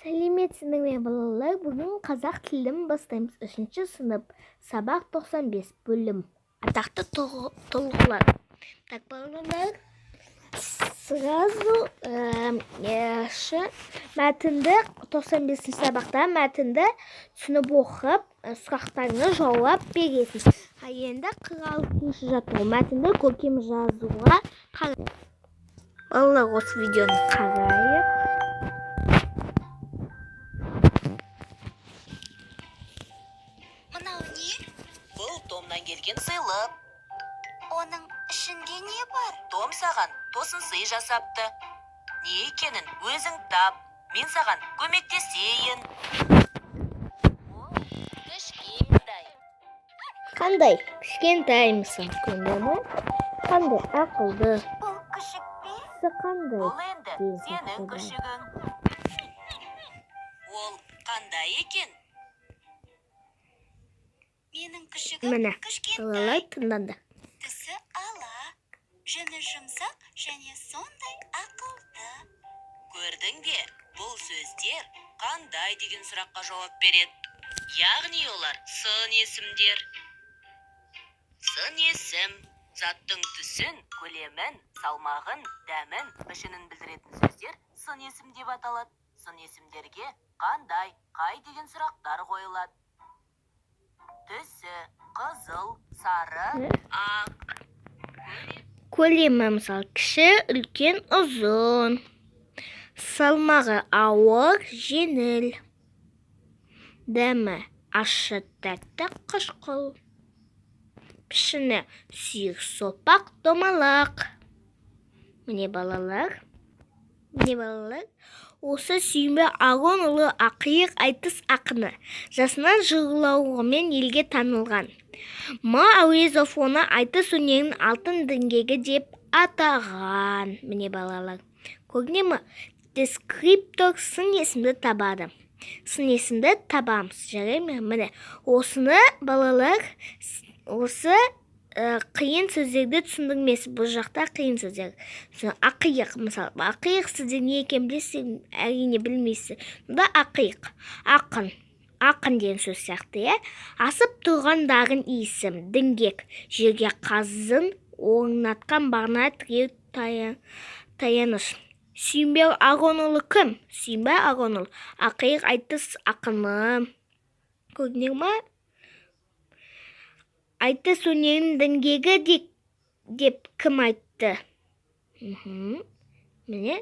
Сәлеметсіздер ме балалар? Бүгін қазақ тілін бастаймыз. 3-ші сынып. Сабақ 95 бөлім. Атақты тұлғалар. Так, балалар, сразу мәтінді 95-ші сабақта мәтінді түсініп оқып, сұрақтарына жауап бересіз. Енді 46-ші жаттығу мәтінді көркем жазуға қарайық. Балалар, осы видеоны қарайық. Бұл Томнан келген сыйлы. Оның ішінде не бар? Том саған тосын сый жасапты. Не екенін өзің тап. Мен саған көмектесейін. Ол кішкентай. Қандай? Кішкентай мысал көңілі? Қандай ақылды? Бұл күшік пе? Қандай? Бұл енді сенің күшігің. Ол қандай екен? Менің күшігім Міне, кішкентай. балалар тыңдады. Түсі ала, жүні жұмсақ және сондай ақылды. Көрдің бе? Бұл сөздер қандай деген сұраққа жауап береді. Яғни олар сын есімдер. Сын есім заттың түсін, көлемін, салмағын, дәмін, пішінін білдіретін сөздер сын есім деп аталады. Сын есімдерге қандай, қай деген сұрақтар қойылады. Түсі, қызыл, сары, ақ. Көлемі мысал кіші, үлкен, ұзын. Салмағы ауыр, жеңіл. Дәмі ащы, тәтті, қышқыл. Пішіні сүйек, сопақ, домалақ. Міне балалар. Осы Сүйінбе Ағонұлы ақиық айтыс ақыны. Жасынан жырлауымен елге танылған. Ма Әуезов оны айтыс өнерінің алтын діңгегі деп атаған. Міне балалар. Көріне ме? Дескриптор сын есімді табады. Сын есімді табамыз. Жарай ма? Міне. Осыны балалар, осы қиын сөздерді түсіндірмесі. Бұл жақта қиын сөздер. Ақиық, мысалы. Ақиық сіздер не екен білесіз, әрине білмейсіз. Бұда ақиық. Ақын деген сөз сияқты, е? Асып тұрған дарын иісім, діңгек, жерге қазын, орнатқан бағына тіреу таяныш. Сүйінбе Ағонұлы кім? Сүйінбе Ағонұлы. Ақиық айтыс ақыны. Көрдіңдер ма? Айтыс өнерінің діңгегі деп кім айтты? Міне.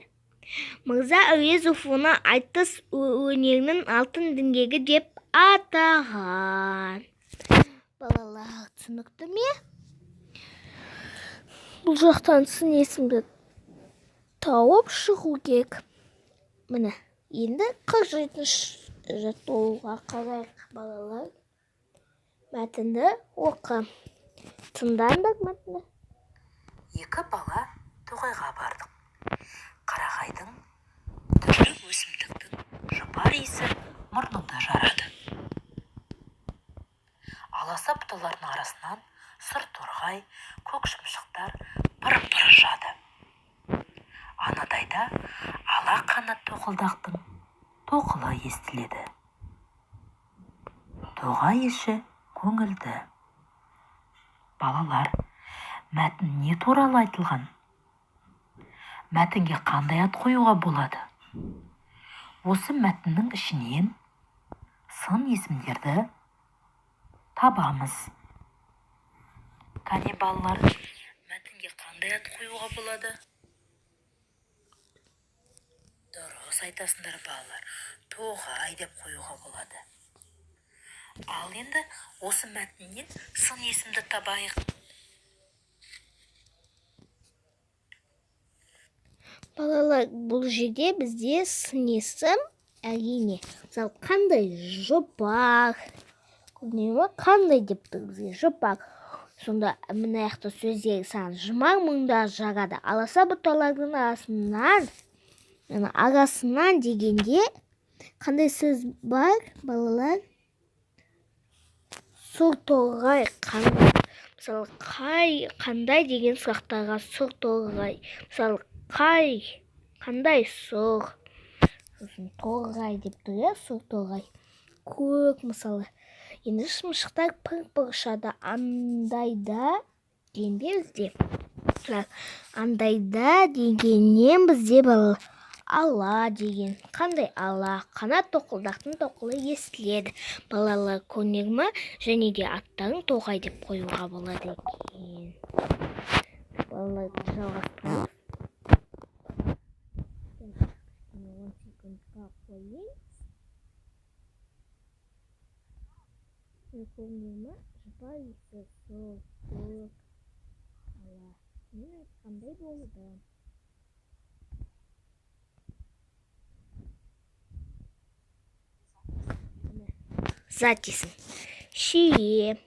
Мырза Әуезов оны айтыс өнерінің алтын діңгегі деп атаған. Балалар түсінікті ме? Бұл жақтан сын есімді тауып шығу керек. Міне. Енді 47-ші жаттығуға қарайық, балалар. Мәтінді оқы. Тыңдаңдар мәтінді. Екі бала тоғайға бардық. Қарағайдың түрлі өсімдіктің жұпар иісі мұрнымда жарады. Аласа бұталардың арасынан сұр торғай, көк шымшықтар пыр-пыр ұшады. Анадайда ала қанат тоқылдақтың тоқылы естіледі. Тоғай іші көңілді. Балалар, мәтін не туралы айтылған? Мәтінге қандай ат қоюға болады? Осы мәтіннің ішінен сын есімдерді табамыз. Кәне балалар, мәтінге қандай ат қоюға болады? Дұрыс айтасыңдар балалар, тоғай деп қоюға болады. Ал енді осы мәтіннен сын есімді табайық. Балалар, бұл жерде бізде сын есім әрине. Мысалы, қандай? Жұпар. Қандай деп тұр бізге? Жұпар. Сонда мына жақта сөздер сан жұмар мұңда жарады. Аласа бұталардың арасынан дегенде қандай сөз бар, балалар? Сұр торғай қандай? Мысалы, қандай деген сұрақтарға сұр торғай. Мысалы, қандай сұр? сосын торғай деп тұр, иә, сұр торғай. Көк мысалы. Енді шымшықтар пыр-пыр ұшады. Андайда деген бізде. Андайда дегеннен бізде балалар ала деген. Қандай ала? Қанат тоқылдақтың тоқылы естіледі. Балалар көрінер ме? Және де аттарын тоғай деп қоюға болады екен. Балалар жалғастырамыз. 10 секундқа қойыңыз. Көрінер ме? Жұпар иісі сұр, көк ала. Мен айтқандай болды. Записым. Шие,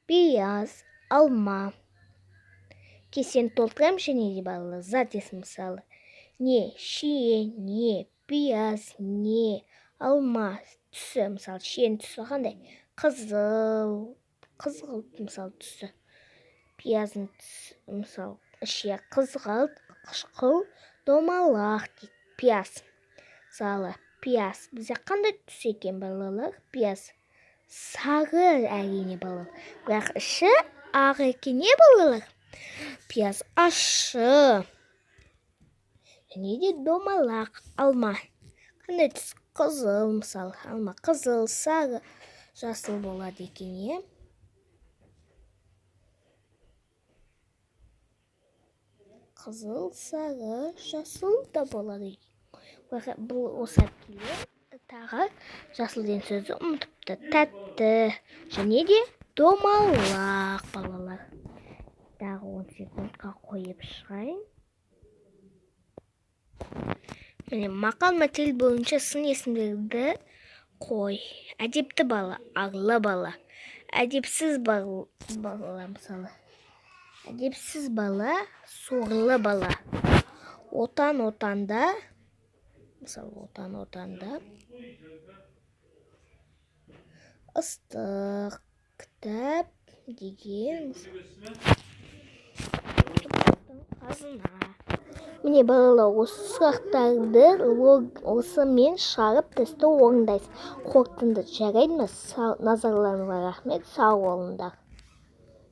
пияз, алма. Кесені толтырам және де балалар. Записым мысалы. Не шие, не пияз, не алма түсі. Мысалы, шиенің түсі қандай? Қызыл мысалы түсі. Пияздың түсі, мысалы, шие қызғылт, қышқыл, домалақ дейді. Пияз. Мысалы, пияз. Бізде қандай түс екен балалар? Пияз. Сары әрине балалар. Бірақ іші ақ екен не балалар? Пияз ашы. Және де домалақ. Алма. Қандай түс? Қызыл мысалы. Алма қызыл, сары, жасыл болады екен, е? Қызыл, сары, жасыл да болады екен. Бұл осы келе тағы жасыл деген сөзді ұмытыпты. Тәтті және де домалақ балалар. Тағы 10 секундқа қойып шығайын. Міне мақал мәтел бойынша сын есімдерді қой. Әдепті бала, арлы бала. Әдепсіз бала мысалы. Әдепсіз бала, сорлы бала. Отан отанда, мысалы отан отанда. Ыстық, кітап деген қазына. Міне балалар, осы сұрақтарды осымен шығарып тесті орындайсыз. Қорытынды жарайды ма? Назарларыңызға рахмет. Сау болыңдар.